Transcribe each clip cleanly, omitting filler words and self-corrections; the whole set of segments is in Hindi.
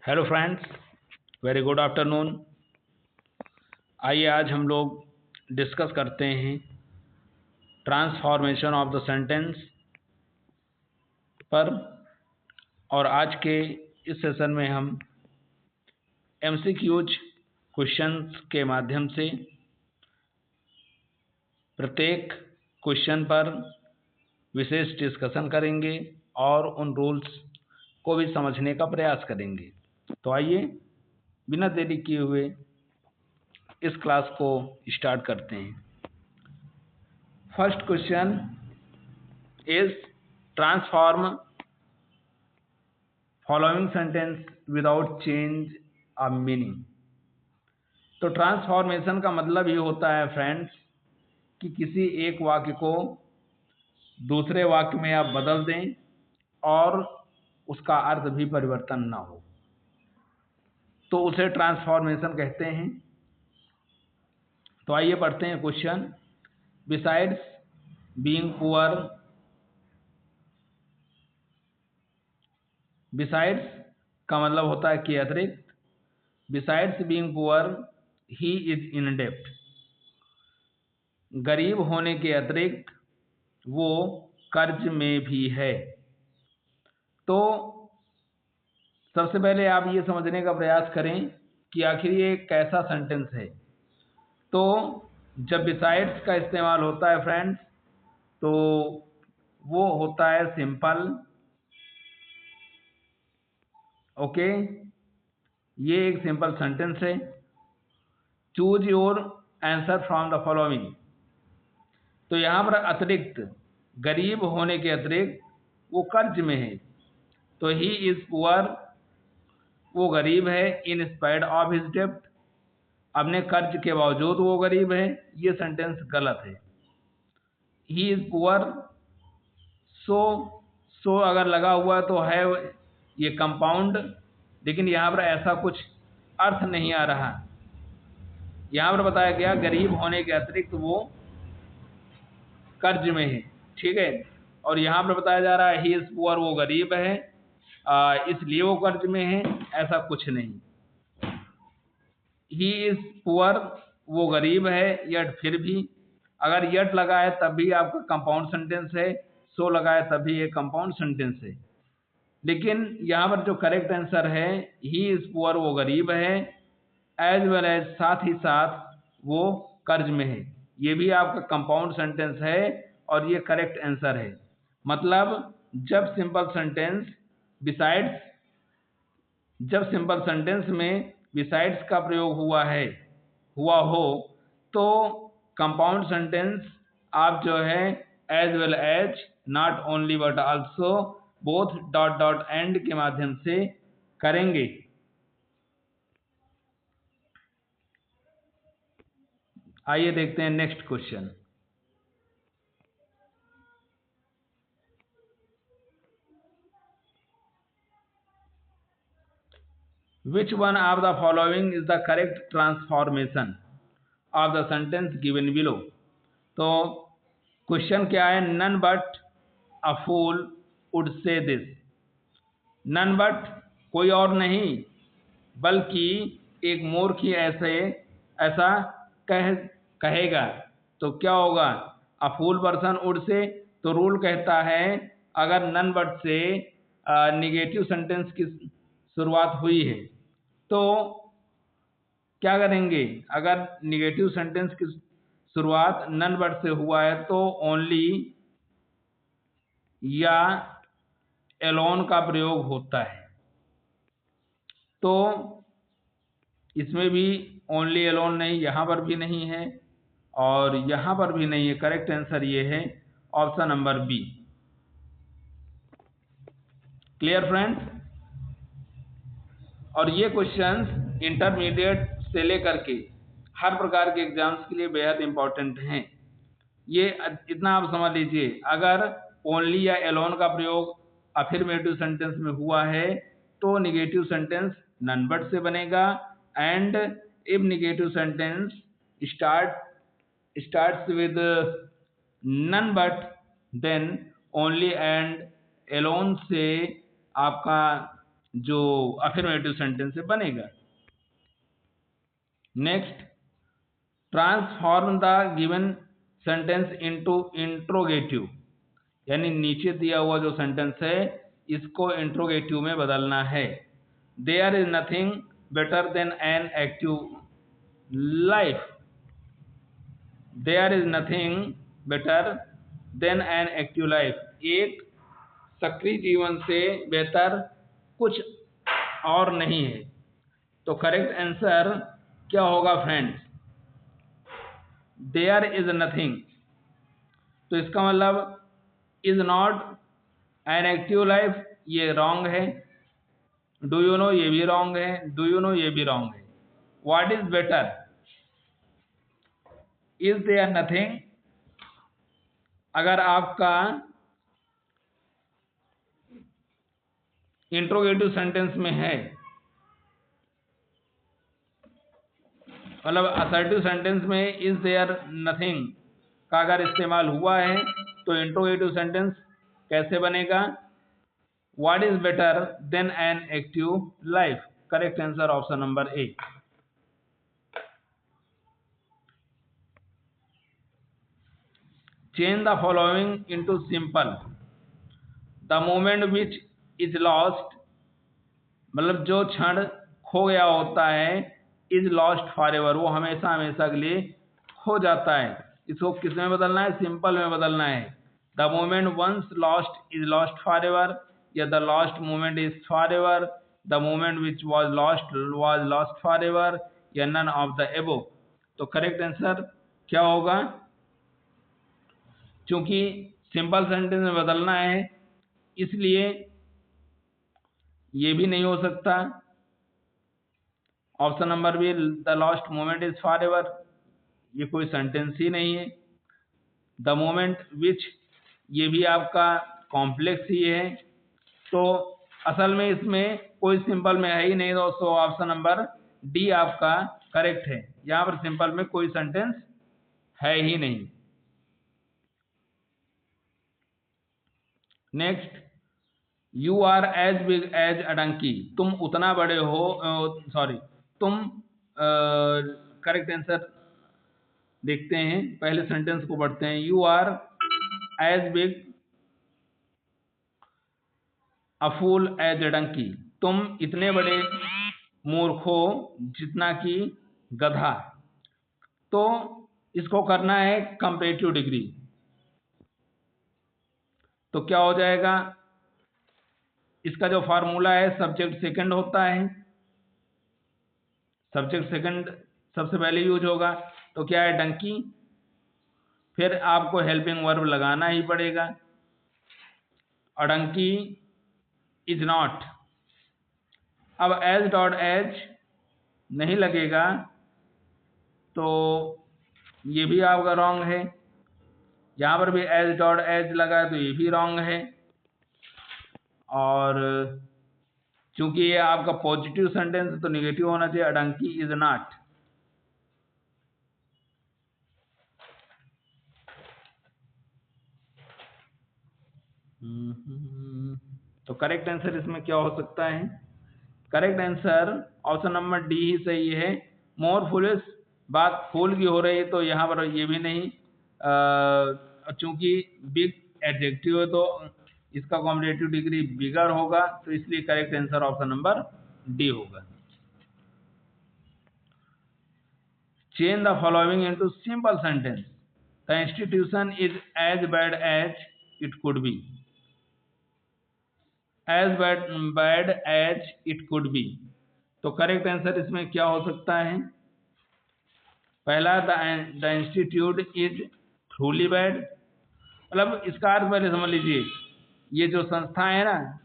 Hello friends, very good afternoon. आइए आज हम लोग डिस्कस करते हैं ट्रांसफॉर्मेशन ऑफ द सेंटेंस पर। और आज के इस सेशन में हम एमसीक्यूज क्वेश्चंस के माध्यम से प्रत्येक क्वेश्चन पर विशेष डिस्कशन करेंगे और उन रूल्स को भी समझने का प्रयास करेंगे। तो आइए बिना देरी किए हुए इस क्लास को स्टार्ट करते हैं। First question is transform following sentence without change a meaning. तो ट्रांसफॉर्मेशन का मतलब ये होता है फ्रेंड्स कि किसी एक वाक्य को दूसरे वाक्य में आप बदल दें और उसका अर्थ भी परिवर्तन ना हो, तो उसे ट्रांसफॉर्मेशन कहते हैं। तो आइए पढ़ते हैं question. Besides being poor, besides का मतलब होता है कि अतिरिक्त। Besides being poor he is in डेब्ट। गरीब होने के अतिरिक्त वो कर्ज में भी है। तो सबसे पहले आप ये समझने का प्रयास करें कि आखिर ये कैसा सेंटेंस है। तो जब बिसाइड्स का इस्तेमाल होता है फ्रेंड्स, तो वो होता है सिंपल। ओके, ये एक सिंपल सेंटेंस है। Choose your answer from the following. तो यहाँ पर अतिरिक्त, गरीब होने के अतिरिक्त वो कर्ज में है। तो ही इज पुअर, वो गरीब है। इन स्पाइट ऑफ हिज डेब्ट, अपने कर्ज के बावजूद वो गरीब है। ये सेंटेंस गलत है। ही इज पुअर, सो अगर लगा हुआ तो है ये कंपाउंड, लेकिन यहाँ पर ऐसा कुछ अर्थ नहीं आ रहा। यहाँ पर बताया गया गरीब होने के अतिरिक्त वो कर्ज में है, ठीक है। और यहाँ पर बताया जा रहा है ही इज पुअर, वो गरीब है इसलिए वो कर्ज में है, ऐसा कुछ नहीं। ही इज पुअर, वो गरीब है, यट फिर भी अगर यट लगा है तब भी आपका कंपाउंड सेंटेंस है, सो लगा है तब भी ये कंपाउंड सेंटेंस है। लेकिन यहाँ पर जो करेक्ट आंसर है ही इज पुअर, वो गरीब है, एज वेल एज साथ ही साथ वो कर्ज में है, ये भी आपका कंपाउंड सेंटेंस है और ये करेक्ट आंसर है। मतलब जब सिंपल सेंटेंस में बिसाइड्स का प्रयोग हुआ हो तो कंपाउंड सेंटेंस आप जो है as well as, not only but also, both dot dot and के माध्यम से करेंगे। आइए देखते हैं next question. Which one of the following is the correct transformation of the sentence given below? तो क्वेश्चन क्या है? None but a fool would say this. None but कोई और नहीं बल्कि एक मूर्ख ही ऐसा कहेगा। तो क्या होगा? अ फूल पर्सन वुड से, तो रूल कहता है अगर नन बट से निगेटिव सेंटेंस की शुरुआत हुई है तो क्या करेंगे? अगर निगेटिव सेंटेंस की शुरुआत नन बट से हुआ है तो ओनली या एलोन का प्रयोग होता है। तो इसमें भी ओनली एलोन नहीं, यहाँ पर भी नहीं है और यहाँ पर भी नहीं है। करेक्ट आंसर ये है option number B. Clear friends? और ये क्वेश्चंस इंटरमीडिएट से लेकर के हर प्रकार के एग्जाम्स के लिए बेहद इंपॉर्टेंट हैं। ये इतना आप समझ लीजिए, अगर ओनली या एलोन का प्रयोग अफर्मेटिव सेंटेंस में हुआ है तो निगेटिव सेंटेंस नन बट से बनेगा, and if negative sentence starts with none but then only and alone से आपका जो अफर्मेटिव सेंटेंस से बनेगा। Next, transform the given sentence into interrogative, यानी नीचे दिया हुआ जो सेंटेंस है इसको इंट्रोगेटिव में बदलना है। There is nothing better than an active life. There is nothing better than an active life, एक सक्रिय जीवन से बेहतर कुछ और नहीं है। तो करेक्ट आंसर क्या होगा फ्रेंड्स? देयर इज नथिंग, तो इसका मतलब is not an active life, ये रॉन्ग है। डू यू नो, ये भी रॉन्ग है। डू यू नो, ये भी रॉन्ग है। What is better? Is there nothing अगर आपका इंट्रोगेटिव सेंटेंस में है, मतलब असर्टिव सेंटेंस में इज देयर नथिंग का अगर इस्तेमाल हुआ है तो इंट्रोगेटिव सेंटेंस कैसे बनेगा? What is better than an active life. Correct answer option number A. Change the following into simple. The moment which is lost, मतलब जो क्षण खो गया होता है, इज लॉस्ट फॉर एवर, वो हमेशा हमेशा के लिए खो जाता है। इसको किस में बदलना है? सिंपल में बदलना है। The moment once lost is lost for ever, या the lost moment is for ever, the moment which was lost for ever, या नन ऑफ द एबोव। तो करेक्ट आंसर क्या होगा? क्योंकि सिंपल सेंटेंस में बदलना है इसलिए ये भी नहीं हो सकता। Option number B, the lost moment is for ever, ये कोई सेंटेंस ही नहीं है। द मोमेंट विच, ये भी आपका कॉम्प्लेक्स ही है। तो असल में इसमें कोई सिंपल में है ही नहीं, दोस्तों। ऑप्शन नंबर डी आपका करेक्ट है। यहाँ पर सिंपल में कोई सेंटेंस है ही नहीं। Next, you are as big as a donkey, तुम उतना बड़े हो, सॉरी तुम, करेक्ट आंसर देखते हैं, पहले सेंटेंस को पढ़ते हैं। You are as big a fool as a donkey, तुम इतने बड़े मूर्ख हो जितना कि गधा। तो इसको करना है कंपैरेटिव डिग्री, तो क्या हो जाएगा? इसका जो फार्मूला है सब्जेक्ट सेकंड होता है, सब्जेक्ट सेकंड सबसे पहले यूज होगा। तो क्या है? डंकी, फिर आपको हेल्पिंग वर्ब लगाना ही पड़ेगा। अ डंकी इज नॉट, अब एज डॉट एज नहीं लगेगा तो ये भी आपका रॉन्ग है। यहाँ पर भी एज डॉट एज लगा तो ये भी रॉन्ग है। और चूंकि ये आपका पॉजिटिव सेंटेंस है तो निगेटिव होना चाहिए। A donkey is not. तो करेक्ट आंसर इसमें क्या हो सकता है? Correct answer option number D ही सही है। मोर फुलिश, बात फूल की हो रही है तो यहाँ पर ये भी नहीं, चूंकि बिग एडजेक्टिव है तो इसका कॉम्परेटिव डिग्री बिगर होगा, तो इसलिए correct answer option number D होगा। Change the following into simple sentence. The institution is as bad as it could be. As bad as it could be, तो करेक्ट आंसर इसमें क्या हो सकता है? पहला, the institute is truly bad, मतलब इसका अर्थ पहले समझ लीजिए। ये जो संस्था है ना,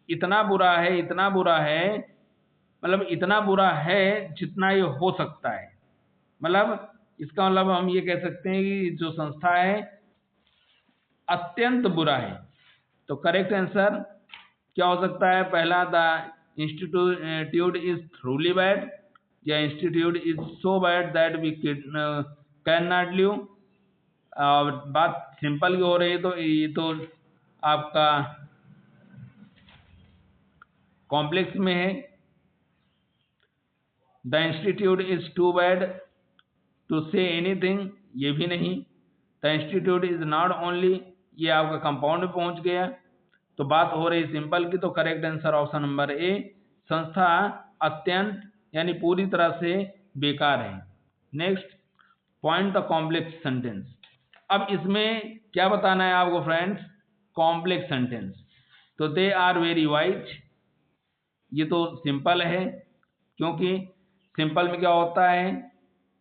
इतना बुरा है, इतना बुरा है, मतलब इतना बुरा है जितना ये हो सकता है। मतलब इसका मतलब हम ये कह सकते हैं कि जो संस्था है अत्यंत बुरा है। तो करेक्ट आंसर क्या हो सकता है? पहला, the institute is truly bad, या institute is so bad that we can not live. बात सिंपल की हो रही है तो ये तो आपका कॉम्प्लेक्स में है the institute is too bad to say anything, ये भी नहीं। The institute is not only, ये आपका कंपाउंड में पहुंच गया। तो बात हो रही सिंपल की, तो correct answer option number A, संस्था अत्यंत यानी पूरी तरह से बेकार है। Next point the complex sentence. अब इसमें क्या बताना है आपको फ्रेंड्स, कॉम्प्लेक्स सेंटेंस। तो दे आर वेरी वाइज, ये तो सिंपल है, क्योंकि सिंपल में क्या होता है,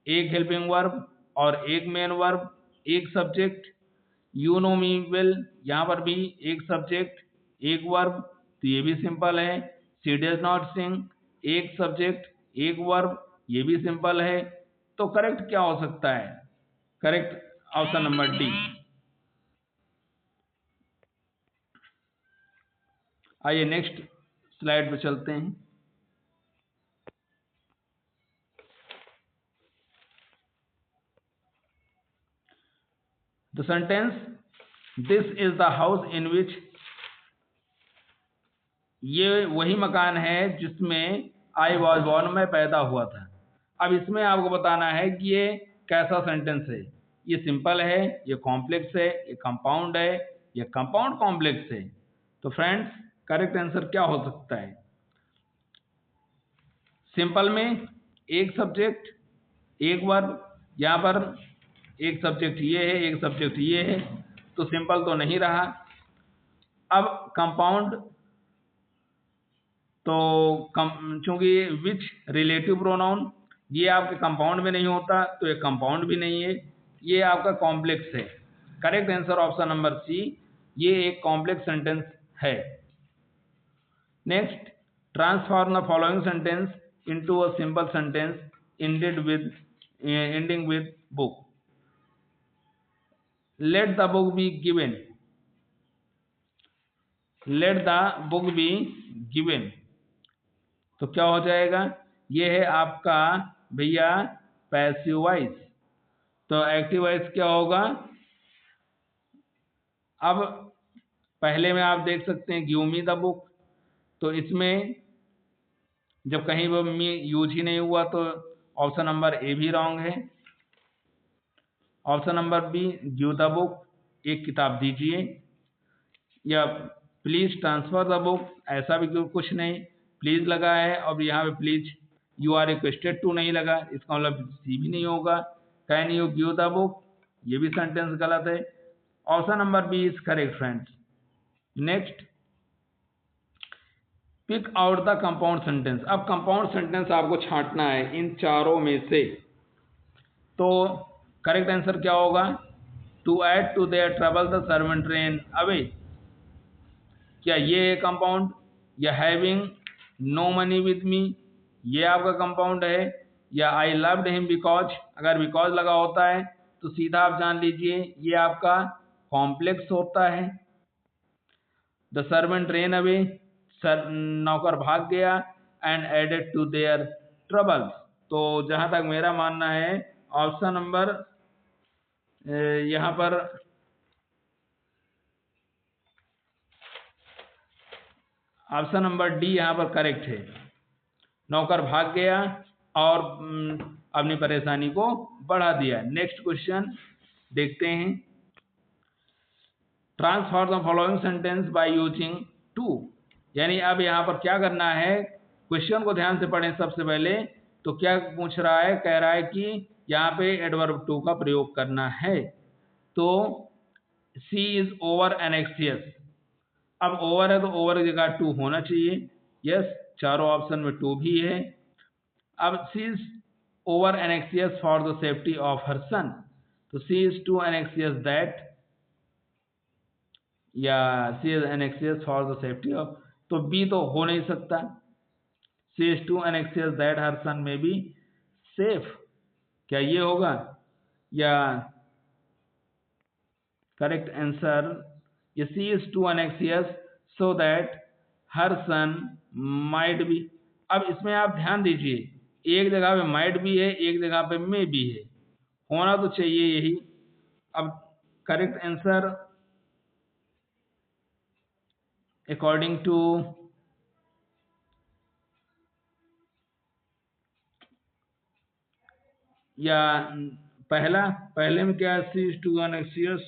एक हेल्पिंग वर्ब और एक मेन वर्ब, एक subject. You know me well, यहाँ पर भी एक सब्जेक्ट एक वर्ब, तो ये भी सिंपल है। शी डज नॉट सिंग, एक सब्जेक्ट एक वर्ब, ये भी सिंपल है। तो करेक्ट क्या हो सकता है, करेक्ट ऑप्शन नंबर डी। आइए नेक्स्ट स्लाइड पे चलते हैं। The sentence this is the house in which, ये वही मकान है जिसमें आई वॉज बॉर्न में पैदा हुआ था। अब इसमें आपको बताना है कि ये कैसा सेंटेंस है। ये सिंपल है, ये कॉम्प्लेक्स है, ये कंपाउंड है, ये कंपाउंड कॉम्प्लेक्स है। तो फ्रेंड्स करेक्ट आंसर क्या हो सकता है, सिंपल में एक सब्जेक्ट एक वर्ब, यहाँ पर एक सब्जेक्ट ये है एक सब्जेक्ट ये है, तो सिंपल तो नहीं रहा। अब कंपाउंड, तो चूंकि विच रिलेटिव प्रोनाउन, ये आपके कंपाउंड में नहीं होता, तो ये कंपाउंड भी नहीं है, ये आपका कॉम्प्लेक्स है। Correct answer option number C, ये एक कॉम्प्लेक्स सेंटेंस है। Next transform the following sentence into a simple sentence ending with book. Let the book be given, let the book be given, तो क्या हो जाएगा, ये है आपका भैया पैसिव वॉइस। तो एक्टिव वॉइस क्या होगा, अब पहले में आप देख सकते हैं गिव मी द बुक, तो इसमें जब कहीं वो मी यूज ही नहीं हुआ, तो ऑप्शन नंबर ए भी रॉन्ग है। Option number B give the book, एक किताब दीजिए, या प्लीज ट्रांसफर द बुक, ऐसा भी कुछ नहीं, प्लीज लगा है और यहाँ पे please you are requested to नहीं लगा, इसका मतलब सी भी नहीं होगा। Can you give the book, ये भी सेंटेंस गलत है। Option number B is correct friends. Next pick out the compound sentence. अब कंपाउंड सेंटेंस आपको छांटना है इन चारों में से, तो करेक्ट आंसर क्या होगा, to add to their trouble the servant ran away, क्या ये है कंपाउंड, या having no money with me, ये आपका कंपाउंड है, या आई लव्ड हिम बिकॉज, अगर बिकॉज लगा होता है तो सीधा आप जान लीजिए ये आपका कॉम्प्लेक्स होता है। द सर्वेंट रेन अवे, नौकर भाग गया, and added to their troubles, तो जहां तक मेरा मानना है ऑप्शन नंबर यहाँ पर ऑप्शन नंबर डी यहाँ पर करेक्ट है। नौकर भाग गया और अपनी परेशानी को बढ़ा दिया। नेक्स्ट क्वेश्चन देखते हैं। Transform the following sentence by using too, यानी अब यहाँ पर क्या करना है, क्वेश्चन को ध्यान से पढ़ें सबसे पहले। तो क्या पूछ रहा है, कह रहा है कि यहाँ पे एडवर्ब टू का प्रयोग करना है। तो सी इज ओवर एनेक्सियस, अब ओवर है तो ओवर की जगह टू होना चाहिए, यस, चारों ऑप्शन में टू भी है। अब she is over anxious for the safety of her son, तो she is too anxious that, या she is anxious for the safety of, तो बी तो हो नहीं सकता। She is too anxious that her son may be safe, क्या ये होगा, या करेक्ट आंसर ये she is too anxious so that her son might be. अब इसमें आप ध्यान दीजिए, एक जगह पे माइट भी है, एक जगह पे मे भी है, होना तो चाहिए यही। अब करेक्ट आंसर अकॉर्डिंग टू या पहले में क्या है, she is too anxious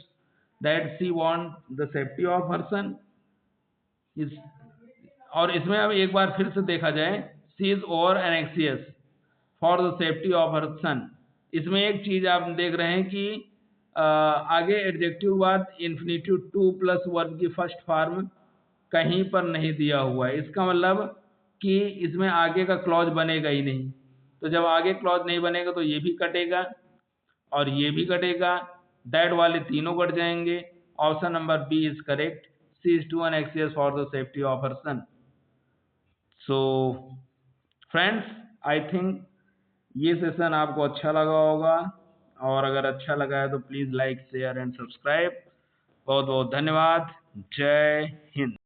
that she want the safety of her son. और इसमें अब एक बार फिर से देखा जाए, she is over anxious for the safety of her son. इसमें एक चीज आप देख रहे हैं कि आगे एडजेक्टिव बाद इन्फिनिटिव टू प्लस वर्ब की फर्स्ट फॉर्म कहीं पर नहीं दिया हुआ है। इसका मतलब कि इसमें आगे का क्लॉज बनेगा ही नहीं। तो जब आगे क्लॉज नहीं बनेगा तो ये भी कटेगा और ये भी कटेगा, दैट वाले तीनों कट जाएंगे। Option number B is correct, she is too anxious for the safety of her son. So friends, I think ये सेशन आपको अच्छा लगा होगा, और अगर अच्छा लगा है तो please like share and subscribe. बहुत बहुत धन्यवाद। जय हिंद।